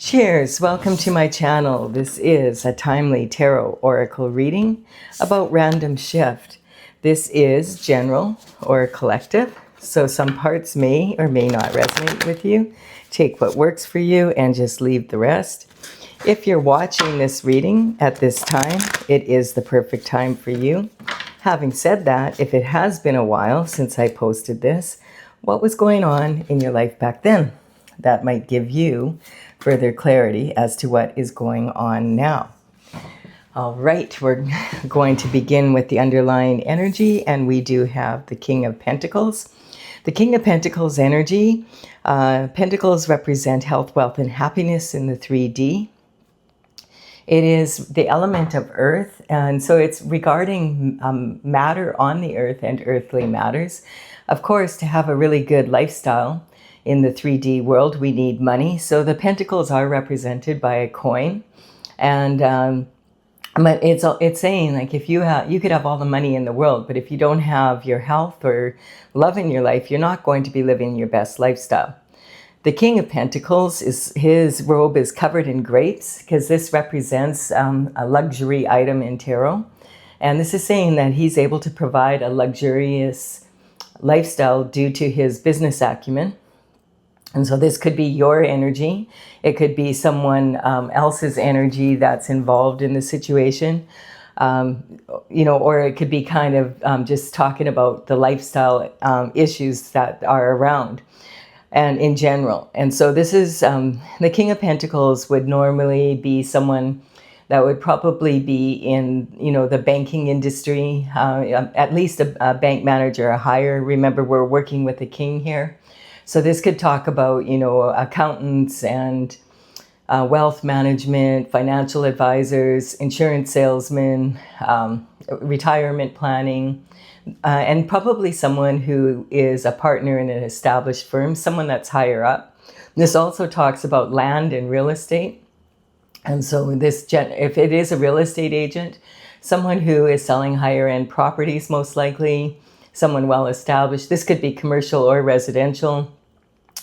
Cheers! Welcome to my channel. This is a timely tarot oracle reading about random shift. This is general or collective, so some parts may or may not resonate with you. Take what works for you and just leave the rest. If you're watching this reading at this time, it is the perfect time for you. Having said that, if it has been a while since I posted this, what was going on in your life back then? That might give you further clarity as to what is going on now. All right, we're going to begin with the underlying energy, and we do have the King of Pentacles. The King of Pentacles energy, pentacles represent health, wealth, and happiness in the 3D. It is the element of earth, and so it's regarding matter on the earth and earthly matters. Of course, to have a really good lifestyle in the 3D world, we need money. So the pentacles are represented by a coin, and but it's saying, like, if you could have all the money in the world, but if you don't have your health or love in your life, you're not going to be living your best lifestyle. The King of Pentacles, his robe is covered in grapes, because this represents a luxury item in tarot, and this is saying that he's able to provide a luxurious lifestyle due to his business acumen. And so this could be your energy. It could be someone else's energy that's involved in the situation. Or it could be kind of just talking about the lifestyle issues that are around and in general. And so this is the King of Pentacles would normally be someone that would probably be in, the banking industry, at least a bank manager or higher. Remember, we're working with the king here. So this could talk about, accountants and wealth management, financial advisors, insurance salesmen, retirement planning, and probably someone who is a partner in an established firm, someone that's higher up. This also talks about land and real estate. And so if it is a real estate agent, someone who is selling higher end properties, most likely, someone well established. This could be commercial or residential.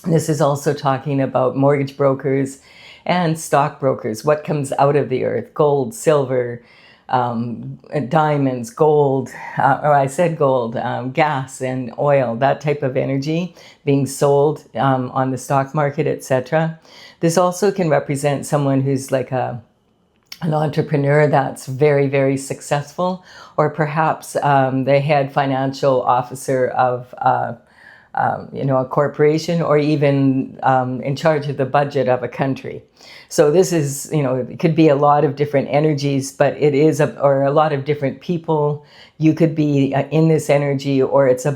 This is also talking about mortgage brokers and stock brokers. What comes out of the earth? Gold, silver, diamonds, gold, gas and oil, that type of energy being sold on the stock market, etc. This also can represent someone who's like an entrepreneur that's very, very successful, or perhaps the head financial officer of a corporation, or even in charge of the budget of a country. So this is, it could be a lot of different energies, but it is or a lot of different people. You could be in this energy, or it's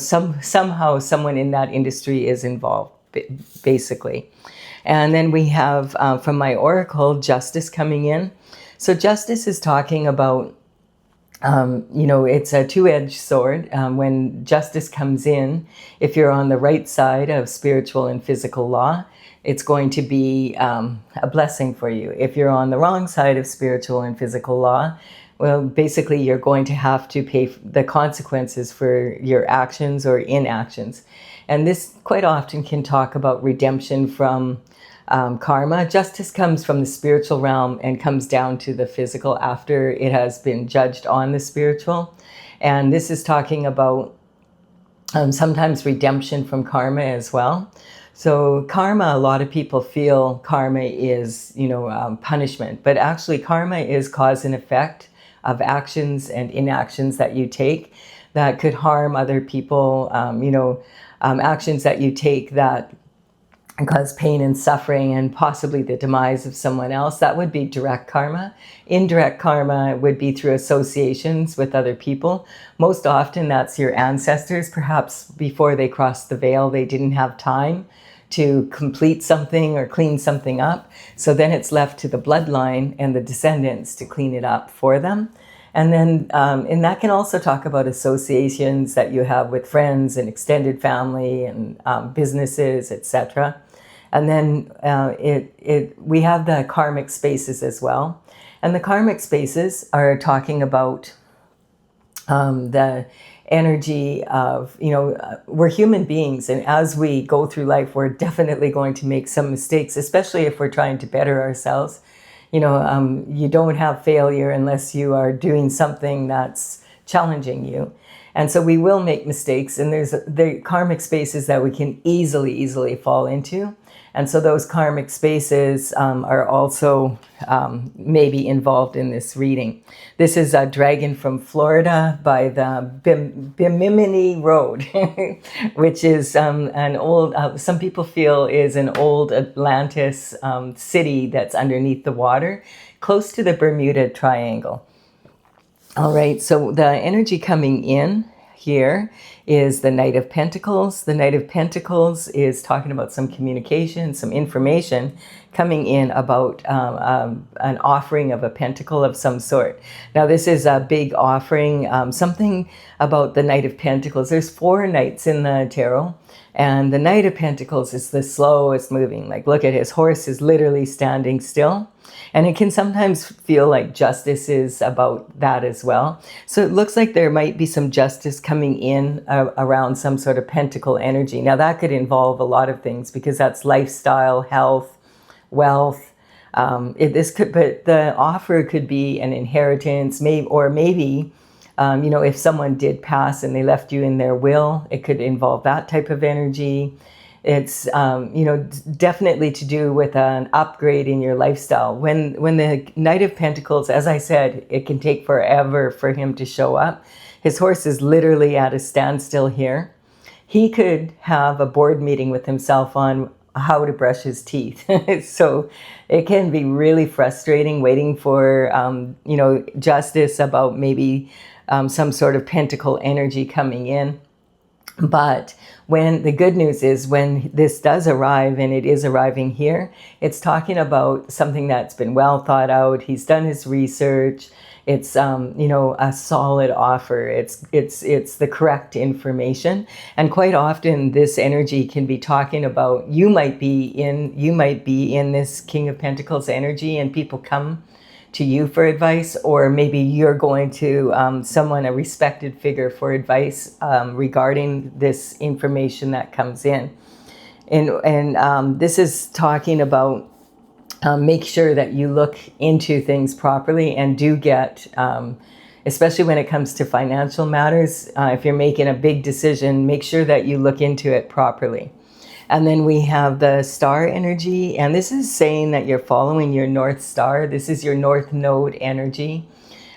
somehow someone in that industry is involved, basically. And then we have from my oracle, Justice coming in. So Justice is talking about it's a two-edged sword. When justice comes in, if you're on the right side of spiritual and physical law, it's going to be a blessing for you. If you're on the wrong side of spiritual and physical law, well, basically you're going to have to pay the consequences for your actions or inactions. And this quite often can talk about redemption from karma. Justice comes from the spiritual realm and comes down to the physical after it has been judged on the spiritual. And this is talking about sometimes redemption from karma as well. So karma, a lot of people feel karma is, punishment, but actually karma is cause and effect of actions and inactions that you take that could harm other people, actions that you take that cause pain and suffering and possibly the demise of someone else. That would be direct karma. Indirect karma would be through associations with other people. Most often that's your ancestors. Perhaps before they crossed the veil, they didn't have time to complete something or clean something up. So then it's left to the bloodline and the descendants to clean it up for them. And then, and that can also talk about associations that you have with friends and extended family and businesses, etc. And then we have the karmic spaces as well. And the karmic spaces are talking about energy of, we're human beings, and as we go through life, we're definitely going to make some mistakes, especially if we're trying to better ourselves. You don't have failure unless you are doing something that's challenging you. And so we will make mistakes, and there's the karmic spaces that we can easily fall into. And so those karmic spaces are also maybe involved in this reading. This is a dragon from Florida by the Bimini Road, which is an old, some people feel is an old Atlantis city that's underneath the water, close to the Bermuda Triangle. All right, so the energy coming in here is the Knight of Pentacles. The Knight of Pentacles is talking about some communication, some information coming in about an offering of a pentacle of some sort. Now, this is a big offering, something about the Knight of Pentacles. There's 4 knights in the tarot, and the Knight of Pentacles is the slowest moving. Like, look at his horse is literally standing still. And it can sometimes feel like justice is about that as well. So it looks like there might be some justice coming in around some sort of pentacle energy. Now that could involve a lot of things, because that's lifestyle, health, wealth. But the offer could be an inheritance, maybe if someone did pass and they left you in their will, it could involve that type of energy. It's, definitely to do with an upgrade in your lifestyle. When the Knight of Pentacles, as I said, it can take forever for him to show up. His horse is literally at a standstill here. He could have a board meeting with himself on how to brush his teeth. So it can be really frustrating waiting for, justice about maybe some sort of pentacle energy coming in. But when the good news is, when this does arrive, and it is arriving here, it's talking about something that's been well thought out. He's done his research. It's a solid offer. It's the correct information. And quite often this energy can be talking about, you might be in this King of Pentacles energy, and people come to you for advice, or maybe you're going to someone, a respected figure, for advice regarding this information that comes in. And this is talking about make sure that you look into things properly, and do get, especially when it comes to financial matters, if you're making a big decision, make sure that you look into it properly. And then we have the star energy, and this is saying that you're following your North Star. This is your North Node energy.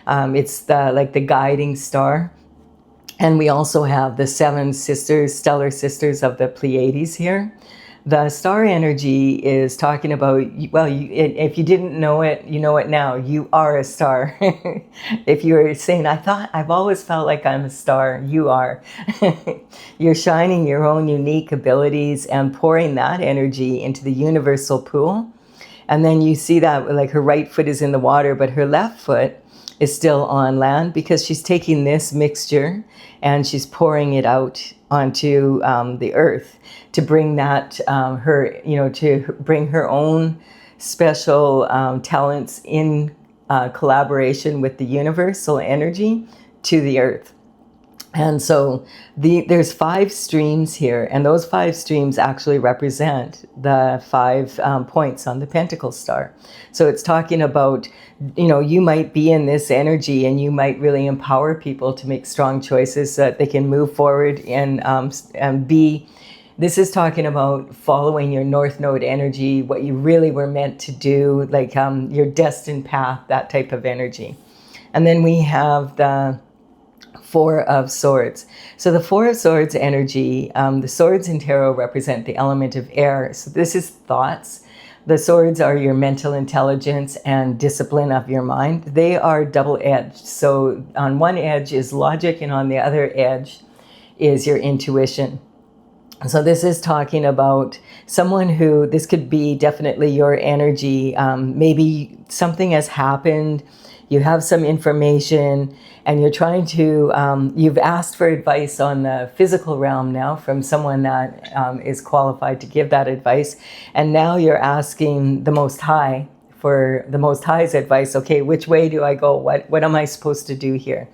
It's the guiding star. And we also have the 7 sisters, stellar sisters of the Pleiades here. The star energy is talking about, if you didn't know it, you know it now. You are a star. If you're saying, I've always felt like I'm a star, you are. You're shining your own unique abilities and pouring that energy into the universal pool. And then you see that, like, her right foot is in the water, but her left foot is still on land, because she's taking this mixture and she's pouring it out onto the earth to bring that to bring her own special talents in collaboration with the universal energy to the earth. And so there's 5 streams here, and those 5 streams actually represent the 5 points on the Pentacle star. So it's talking about, you might be in this energy, and you might really empower people to make strong choices so that they can move forward and be. This is talking about following your North Node energy, what you really were meant to do, like your destined path, that type of energy. And then we have the 4 of Swords. So the 4 of Swords energy, the swords in tarot represent the element of air. So this is thoughts. The swords are your mental intelligence and discipline of your mind. They are double-edged. So on one edge is logic, and on the other edge is your intuition. So this is talking about someone who, this could be definitely your energy. Maybe something has happened. You have some information, and you're trying to, you've asked for advice on the physical realm now from someone that is qualified to give that advice. And now you're asking the Most High for the Most High's advice. Okay, which way do I go? What am I supposed to do here?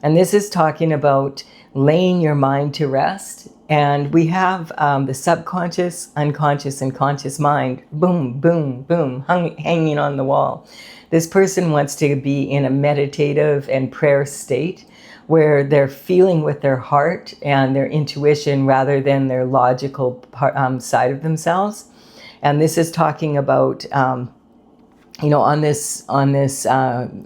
And this is talking about laying your mind to rest. And we have the subconscious, unconscious, and conscious mind, boom, boom, boom, hanging on the wall. This person wants to be in a meditative and prayer state where they're feeling with their heart and their intuition rather than their logical side of themselves. And this is talking about, on this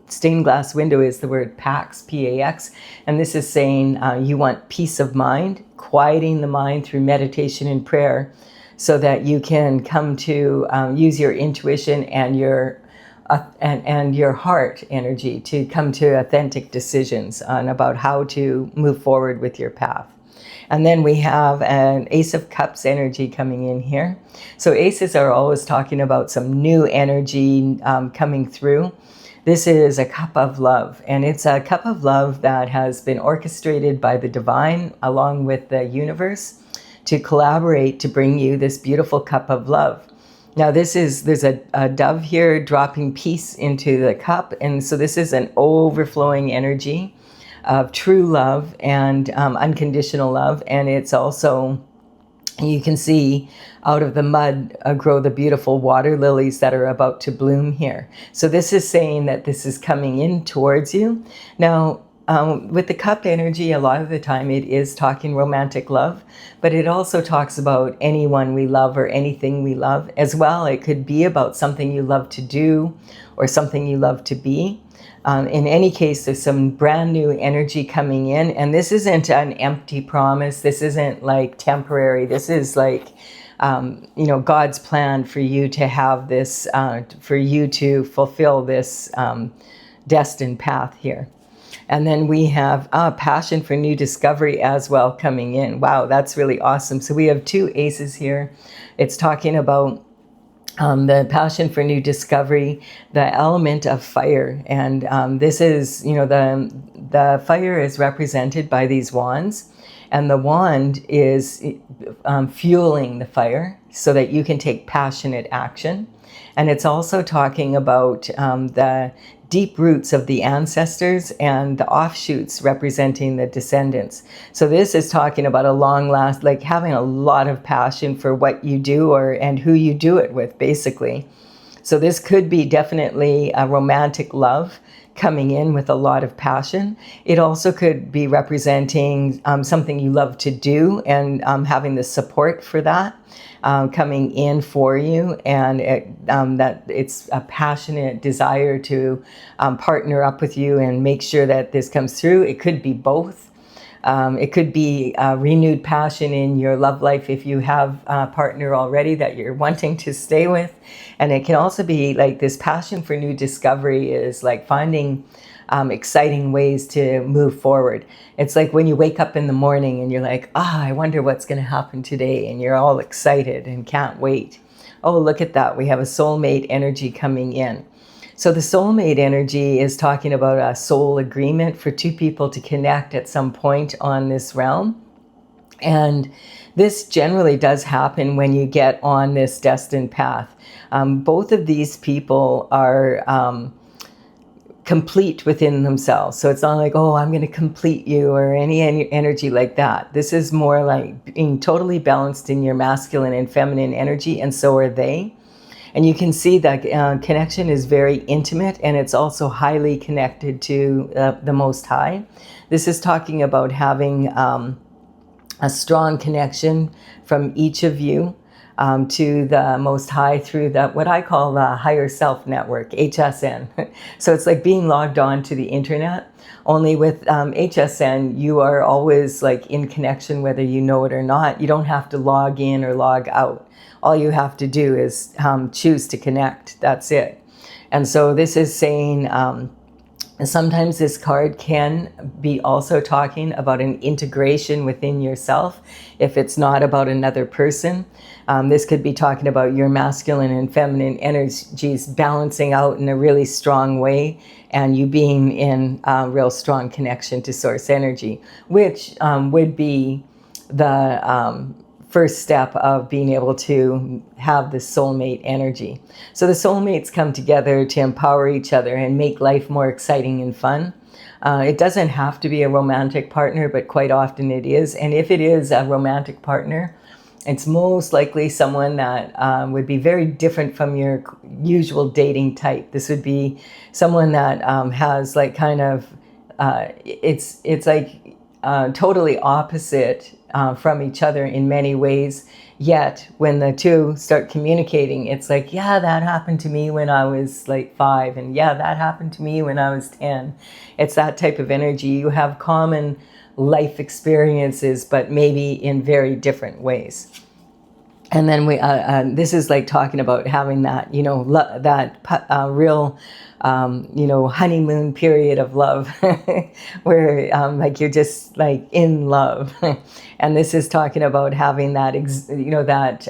stained glass window is the word Pax, P-A-X, and this is saying you want peace of mind, quieting the mind through meditation and prayer, so that you can come to use your intuition and your heart energy to come to authentic decisions on about how to move forward with your path. And then we have an Ace of Cups energy coming in here. So aces are always talking about some new energy coming through. This is a cup of love, and it's a cup of love that has been orchestrated by the divine along with the universe to collaborate to bring you this beautiful cup of love. Now there's a dove here dropping peace into the cup, and so this is an overflowing energy of true love and unconditional love. And it's also, you can see out of the mud grow the beautiful water lilies that are about to bloom here. So this is saying that this is coming in towards you. Now, with the cup energy, a lot of the time it is talking romantic love, but it also talks about anyone we love or anything we love as well. It could be about something you love to do or something you love to be. In any case, there's some brand new energy coming in, and this isn't an empty promise. This isn't like temporary. This is like, God's plan for you to have this, for you to fulfill this destined path here. And then we have passion for new discovery as well coming in. Wow, that's really awesome. So we have two aces here. It's talking about the passion for new discovery, the element of fire. And this is, the fire is represented by these wands. And the wand is fueling the fire so that you can take passionate action. And it's also talking about the deep roots of the ancestors and the offshoots representing the descendants. So this is talking about a long last, like having a lot of passion for what you do and who you do it with, basically. So this could be definitely a romantic love coming in with a lot of passion. It also could be representing something you love to do and having the support for that coming in for you, and that it's a passionate desire to partner up with you and make sure that this comes through. It could be both. It could be a renewed passion in your love life if you have a partner already that you're wanting to stay with. And it can also be like this passion for new discovery is like finding exciting ways to move forward. It's like when you wake up in the morning and you're like, I wonder what's going to happen today. And you're all excited and can't wait. Oh, look at that. We have a soulmate energy coming in. So the soulmate energy is talking about a soul agreement for two people to connect at some point on this realm. And this generally does happen when you get on this destined path. Both of these people are complete within themselves. So it's not like, I'm going to complete you or any energy like that. This is more like being totally balanced in your masculine and feminine energy, and so are they. And you can see that connection is very intimate, and it's also highly connected to the Most High. This is talking about having a strong connection from each of you to the Most High through what I call the Higher Self Network, HSN. So it's like being logged on to the internet. Only with HSN, you are always like in connection whether you know it or not. You don't have to log in or log out. All you have to do is choose to connect. That's it. And so this is saying sometimes this card can be also talking about an integration within yourself if it's not about another person. This could be talking about your masculine and feminine energies balancing out in a really strong way, and you being in a real strong connection to source energy, which would be the first step of being able to have the soulmate energy. So the soulmates come together to empower each other and make life more exciting and fun. It doesn't have to be a romantic partner, but quite often it is. And if it is a romantic partner, it's most likely someone that would be very different from your usual dating type. This would be someone that has like kind of, it's like totally opposite from each other in many ways. Yet when the two start communicating, it's like, yeah, that happened to me when I was like 5. And yeah, that happened to me when I was 10. It's that type of energy. You have common life experiences, but maybe in very different ways. And then this is like talking about having that, real, honeymoon period of love where like you're just like in love. And this is talking about having that,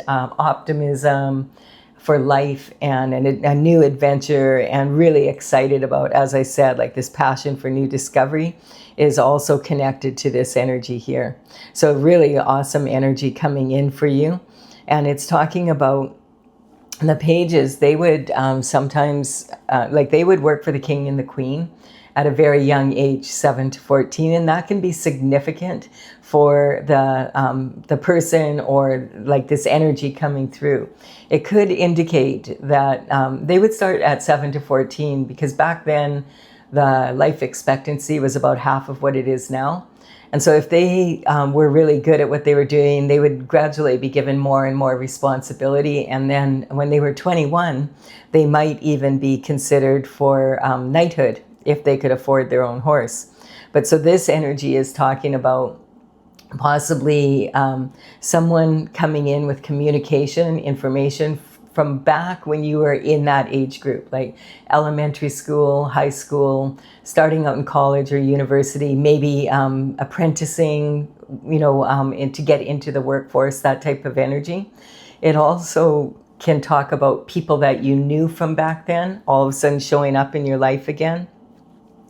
optimism for life and a new adventure, and really excited about, as I said, like this passion for new discovery is also connected to this energy here. So really awesome energy coming in for you. And it's talking about the pages. They would sometimes, they would work for the king and the queen at a very young age, 7 to 14. And that can be significant for the person, or like this energy coming through. It could indicate that they would start at 7 to 14, because back then the life expectancy was about half of what it is now. And so if they were really good at what they were doing, they would gradually be given more and more responsibility. And then when they were 21, they might even be considered for knighthood if they could afford their own horse. But so this energy is talking about possibly someone coming in with communication, information from back when you were in that age group, like elementary school, high school, starting out in college or university, maybe apprenticing, to get into the workforce, that type of energy. It also can talk about people that you knew from back then, all of a sudden showing up in your life again.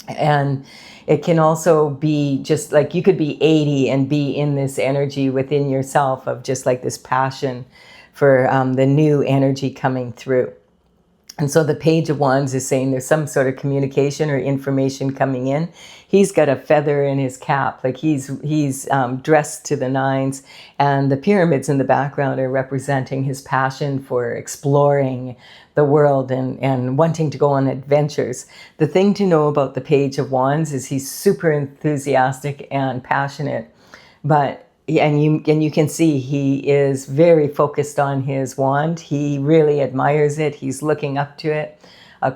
And it can also be just like you could be 80 and be in this energy within yourself of just like this passion for the new energy coming through. And so the Page of Wands is saying there's some sort of communication or information coming in. He's got a feather in his cap, like he's dressed to the nines, and the pyramids in the background are representing his passion for exploring the world and wanting to go on adventures. The thing to know about the Page of Wands is he's super enthusiastic and passionate, but and you can see he is very focused on his wand. He really admires it. He's looking up to it.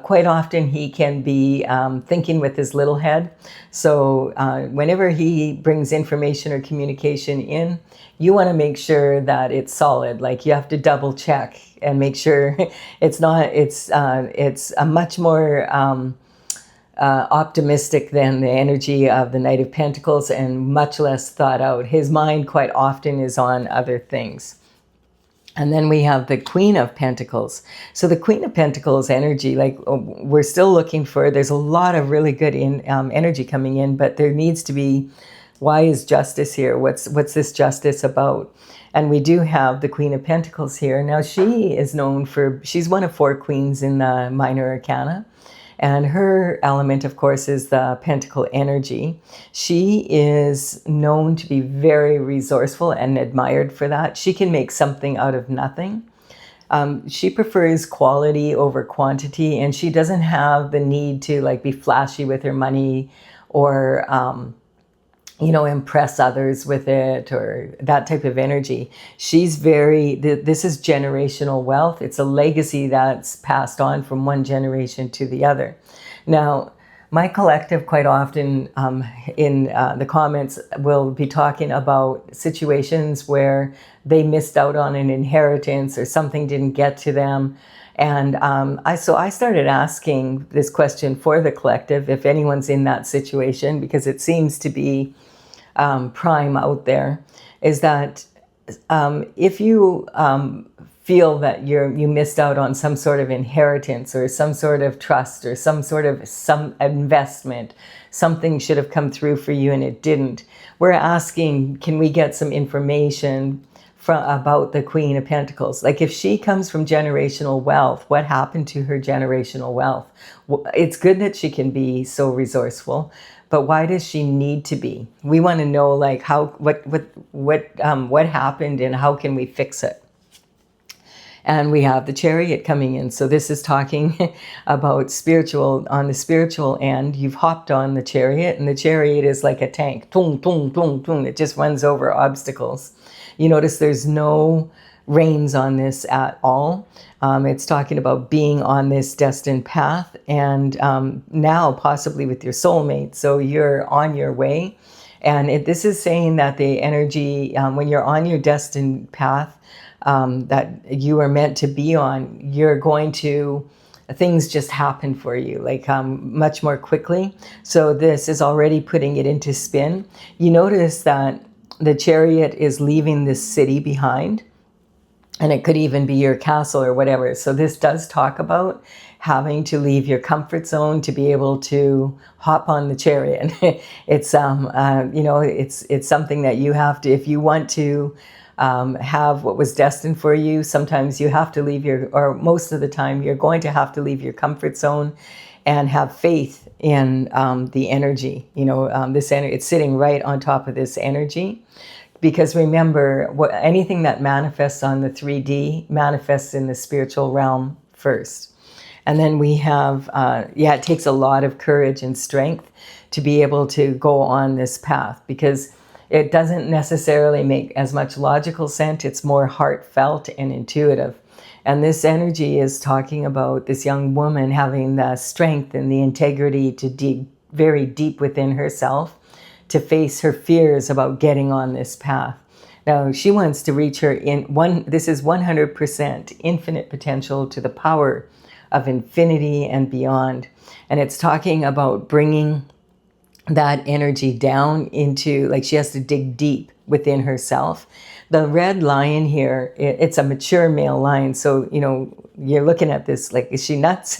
Quite often he can be thinking with his little head. So whenever he brings information or communication in, you want to make sure that it's solid. Like you have to double check and make sure it's a much more optimistic than the energy of the Knight of Pentacles, and much less thought out. His mind quite often is on other things. And then we have the Queen of Pentacles. So the Queen of Pentacles energy, like we're still looking for, there's a lot of really good energy coming in, but there needs to be, why is justice here? What's this justice about? And we do have the Queen of Pentacles here. Now she is known for, she's one of 4 queens in the Minor Arcana. And her element, of course, is the pentacle energy. She is known to be very resourceful and admired for that. She can make something out of nothing. She prefers quality over quantity, and she doesn't have the need to like be flashy with her money or impress others with it, or that type of energy. She's this is generational wealth. It's a legacy that's passed on from one generation to the other. Now, my collective quite often in the comments will be talking about situations where they missed out on an inheritance or something didn't get to them. And I started asking this question for the collective, if anyone's in that situation, because it seems to be prime out there, is that if you feel that you missed out on some sort of inheritance or some sort of trust or some investment, something should have come through for you and it didn't, we're asking, can we get some information about the Queen of Pentacles. Like if she comes from generational wealth, what happened to her generational wealth? It's good that she can be so resourceful, but why does she need to be? We want to know like what happened and how can we fix it? And we have the Chariot coming in. So this is talking about spiritual, on the spiritual end. You've hopped on the Chariot, and the Chariot is like a tank. Tung, tung, tung, tung. It just runs over obstacles. You notice there's no reins on this at all. It's talking about being on this destined path, and now possibly with your soulmate. So you're on your way. And this is saying that the energy, when you're on your destined path, that you are meant to be on, you're going to, things just happen for you, like much more quickly. So this is already putting it into spin. You notice that the Chariot is leaving this city behind, and it could even be your castle or whatever. So this does talk about having to leave your comfort zone to be able to hop on the Chariot. It's it's something that you have to, if you want to have what was destined for you, sometimes you have to leave or most of the time, you're going to have to leave your comfort zone and have faith in the energy. This energy, it's sitting right on top of this energy. Because remember, anything that manifests on the 3D manifests in the spiritual realm first. And then we have, it takes a lot of courage and strength to be able to go on this path, because it doesn't necessarily make as much logical sense. It's more heartfelt and intuitive. And this energy is talking about this young woman having the strength and the integrity to dig very deep within herself to face her fears about getting on this path. Now, she wants to reach her this is 100% infinite potential to the power of infinity and beyond. And it's talking about bringing that energy down into, like, she has to dig deep within herself. The red lion here, it's a mature male lion. So, you're looking at this like, is she nuts?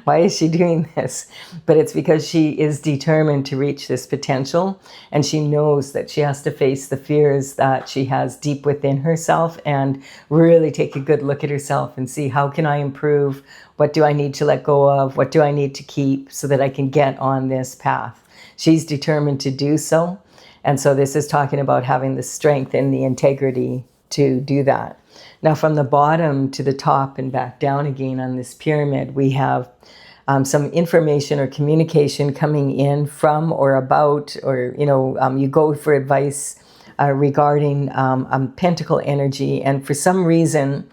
Why is she doing this? But it's because she is determined to reach this potential. And she knows that she has to face the fears that she has deep within herself and really take a good look at herself and see, how can I improve? What do I need to let go of? What do I need to keep so that I can get on this path? She's determined to do so. And so this is talking about having the strength and the integrity to do that. Now, from the bottom to the top and back down again on this pyramid, we have some information or communication coming in from or about, or, you go for advice regarding pentacle energy. And for some reason,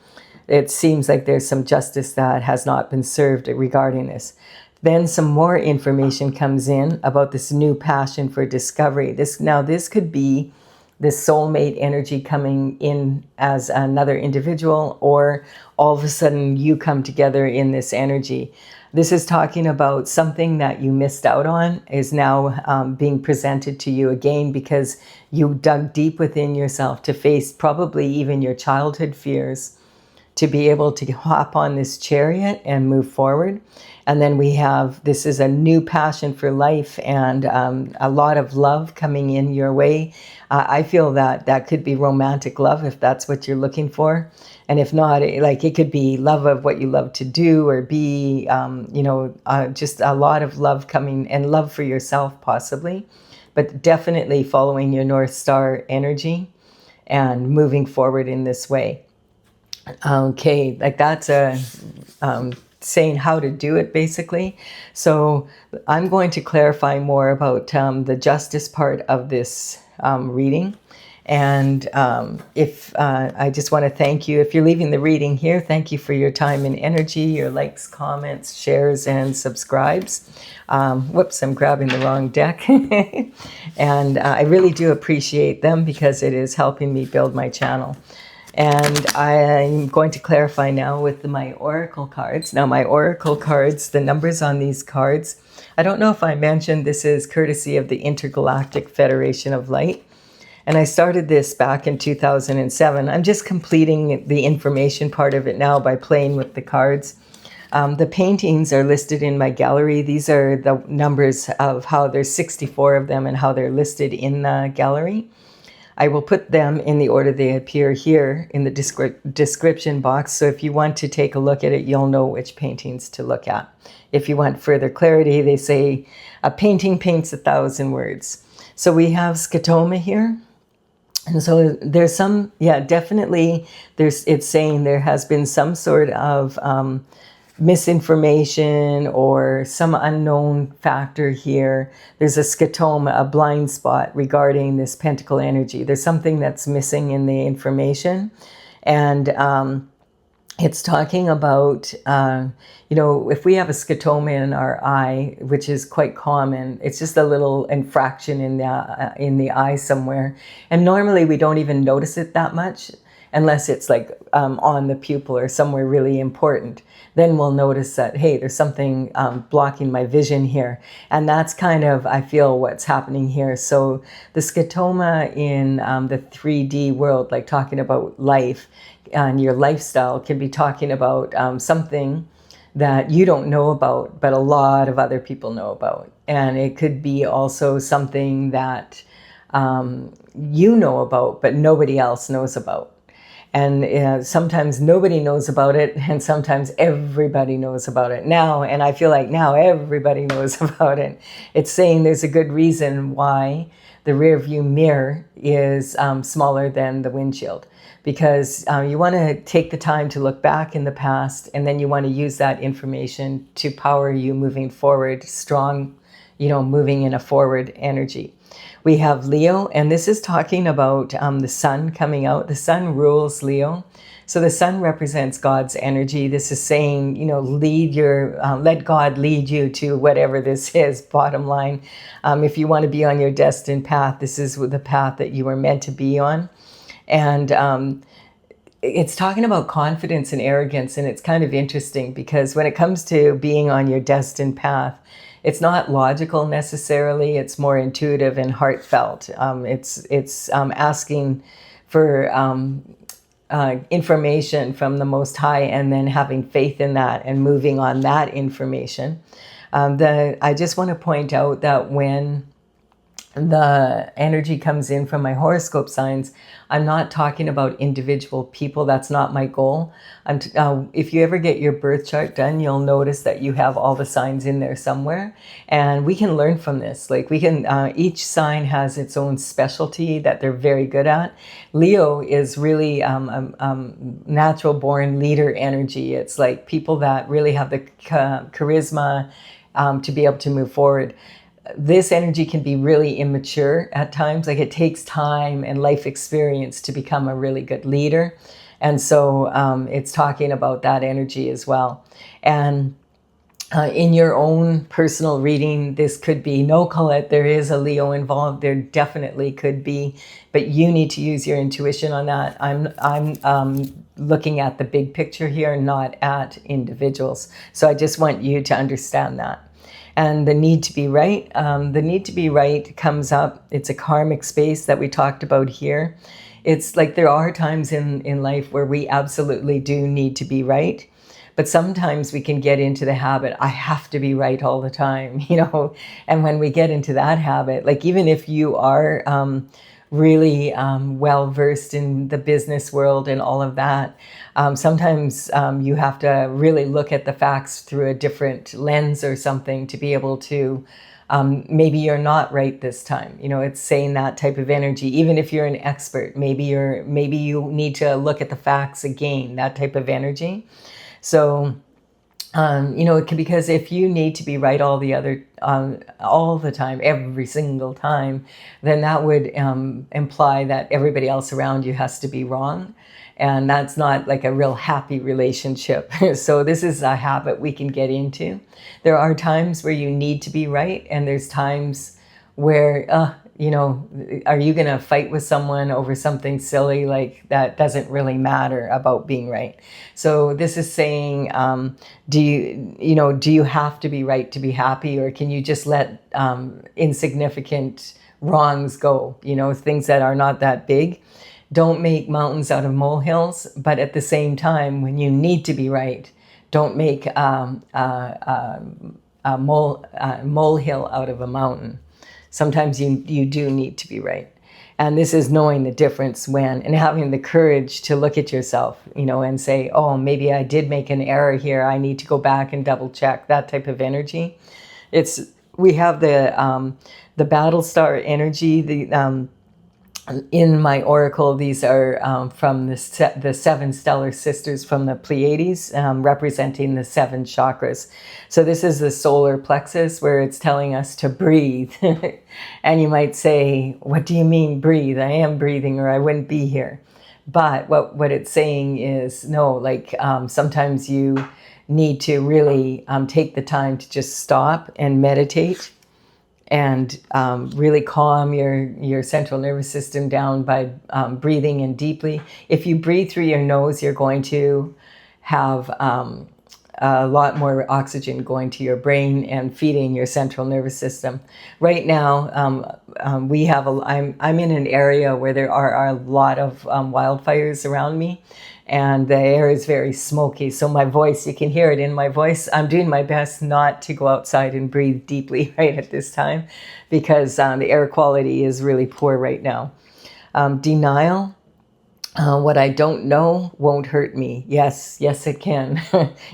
it seems like there's some justice that has not been served regarding this. Then some more information comes in about this new passion for discovery. This could be this soulmate energy coming in as another individual, or all of a sudden you come together in this energy. This is talking about something that you missed out on is now being presented to you again, because you dug deep within yourself to face probably even your childhood fears to be able to hop on this chariot and move forward. And then we have, this is a new passion for life and a lot of love coming in your way. I feel that could be romantic love if that's what you're looking for. And if not, it could be love of what you love to do, or be, just a lot of love coming, and love for yourself possibly, but definitely following your North Star energy and moving forward in this way. Okay, that's saying how to do it, basically. So I'm going to clarify more about the justice part of this reading. And if I just want to thank you, if you're leaving the reading here, thank you for your time and energy, your likes, comments, shares, and subscribes. Whoops, I'm grabbing the wrong deck. And I really do appreciate them, because it is helping me build my channel. And I'm going to clarify now with my oracle cards. Now, my oracle cards, the numbers on these cards, I don't know if I mentioned, this is courtesy of the Intergalactic Federation of Light. And I started this back in 2007. I'm just completing the information part of it now by playing with the cards. The paintings are listed in my gallery. These are the numbers of how there's 64 of them and how they're listed in the gallery. I will put them in the order they appear here in the description box. So if you want to take a look at it, you'll know which paintings to look at. If you want further clarity, they say a painting paints 1,000 words. So we have scotoma here. And so there's some, yeah, definitely it's saying there has been some sort of misinformation or some unknown factor here. There's a scotoma, a blind spot regarding this pentacle energy. There's something that's missing in the information. And it's talking about, if we have a scotoma in our eye, which is quite common, it's just a little infraction in the eye somewhere. And normally we don't even notice it that much unless it's like on the pupil or somewhere really important. Then we'll notice that, hey, there's something blocking my vision here. And that's kind of, I feel, what's happening here. So the scotoma in the 3D world, like talking about life and your lifestyle, can be talking about something that you don't know about, but a lot of other people know about. And it could be also something that you know about, but nobody else knows about. And sometimes nobody knows about it, and sometimes everybody knows about it now. And I feel like now everybody knows about it. It's saying there's a good reason why the rear view mirror is smaller than the windshield. Because you want to take the time to look back in the past, and then you want to use that information to power you moving forward, strong, moving in a forward energy. We have Leo, and this is talking about the sun coming out. The sun rules Leo. So the sun represents God's energy. This is saying, let God lead you to whatever this is, bottom line. If you want to be on your destined path, this is the path that you were meant to be on. And it's talking about confidence and arrogance, and it's kind of interesting because when it comes to being on your destined path, it's not logical necessarily. It's more intuitive and heartfelt. It's asking for information from the Most High, and then having faith in that and moving on that information. I just want to point out that when the energy comes in from my horoscope signs, I'm not talking about individual people. That's not my goal. If you ever get your birth chart done, you'll notice that you have all the signs in there somewhere, and we can learn from this. Like we can, each sign has its own specialty that they're very good at. Leo is really natural born leader energy. It's like people that really have the charisma to be able to move forward. This energy can be really immature at times. Like it takes time and life experience to become a really good leader. And so it's talking about that energy as well. And in your own personal reading, this could be, no, Colette, there is a Leo involved. There definitely could be, but you need to use your intuition on that. I'm looking at the big picture here, not at individuals. So I just want you to understand that. And the need to be right. The need to be right comes up. It's a karmic space that we talked about here. It's like there are times in life where we absolutely do need to be right. But sometimes we can get into the habit, I have to be right all the time, And when we get into that habit, like even if you are really well-versed in the business world and all of that, sometimes you have to really look at the facts through a different lens or something to be able to, maybe you're not right this time. It's saying that type of energy. Even if you're an expert, maybe you need to look at the facts again, that type of energy. So, because if you need to be right all the time, every single time, then that would imply that everybody else around you has to be wrong. And that's not like a real happy relationship. So this is a habit we can get into. There are times where you need to be right. And there's times where, are you going to fight with someone over something silly like that doesn't really matter about being right? So this is saying, do you have to be right to be happy, or can you just let insignificant wrongs go? Things that are not that big. Don't make mountains out of molehills, but at the same time, when you need to be right, don't make a molehill out of a mountain. Sometimes you do need to be right. And this is knowing the difference when, and having the courage to look at yourself, you know, and say, oh, maybe I did make an error here. I need to go back and double check, that type of energy. We have the battle star energy, in my oracle. These are from the seven stellar sisters from the Pleiades, representing the seven chakras. So this is the solar plexus, where it's telling us to breathe. And you might say, what do you mean breathe? I am breathing, or I wouldn't be here. But what it's saying is, no, like sometimes you need to really take the time to just stop and meditate, and really calm your central nervous system down by breathing in deeply. If you breathe through your nose, you're going to have a lot more oxygen going to your brain and feeding your central nervous system. Right now, I'm in an area where there are a lot of wildfires around me, and the air is very smoky. So my voice, you can hear it in my voice. I'm doing my best not to go outside and breathe deeply right at this time, because the air quality is really poor right now. Denial. What I don't know won't hurt me. Yes, it can.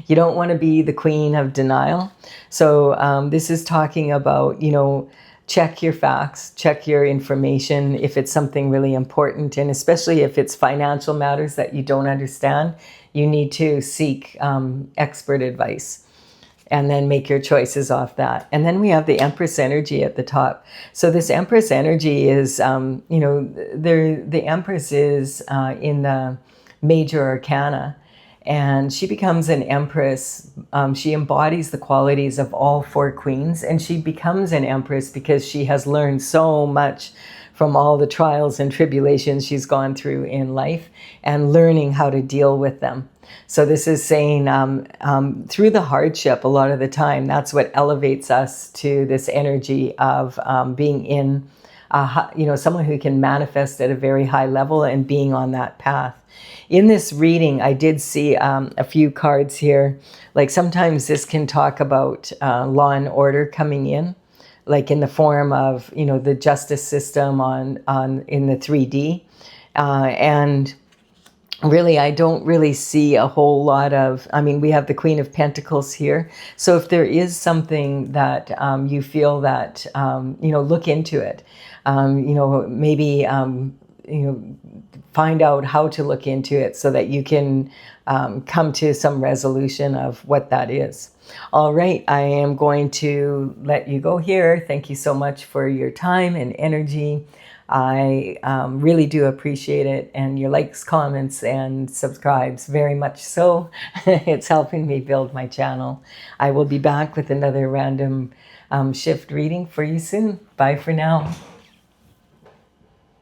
You don't want to be the queen of denial. So this is talking about, you know, check your facts, check your information if it's something really important, and especially if it's financial matters that you don't understand, you need to seek expert advice. And then make your choices off that. And then we have the Empress energy at the top. So this Empress energy is, you know, the Empress is in the major arcana, and she becomes an Empress. She embodies the qualities of all four queens, and she becomes an Empress because she has learned so much from all the trials and tribulations she's gone through in life, and learning how to deal with them. So this is saying through the hardship, a lot of the time, that's what elevates us to this energy of being in, you know, someone who can manifest at a very high level and being on that path. In this reading, I did see a few cards here. Like sometimes this can talk about law and order coming in, like in the form of, you know, the justice system in the 3D, and really, I don't really see a whole lot of, I mean, we have the Queen of Pentacles here. So if there is something that you feel that, you know, look into it, you know, maybe, you know, find out how to look into it so that you can come to some resolution of what that is. All right, I am going to let you go here. Thank you so much for your time and energy. I really do appreciate it, and your likes, comments, and subscribes, very much so. It's helping me build my channel. I will be back with another random shift reading for you soon. Bye for now.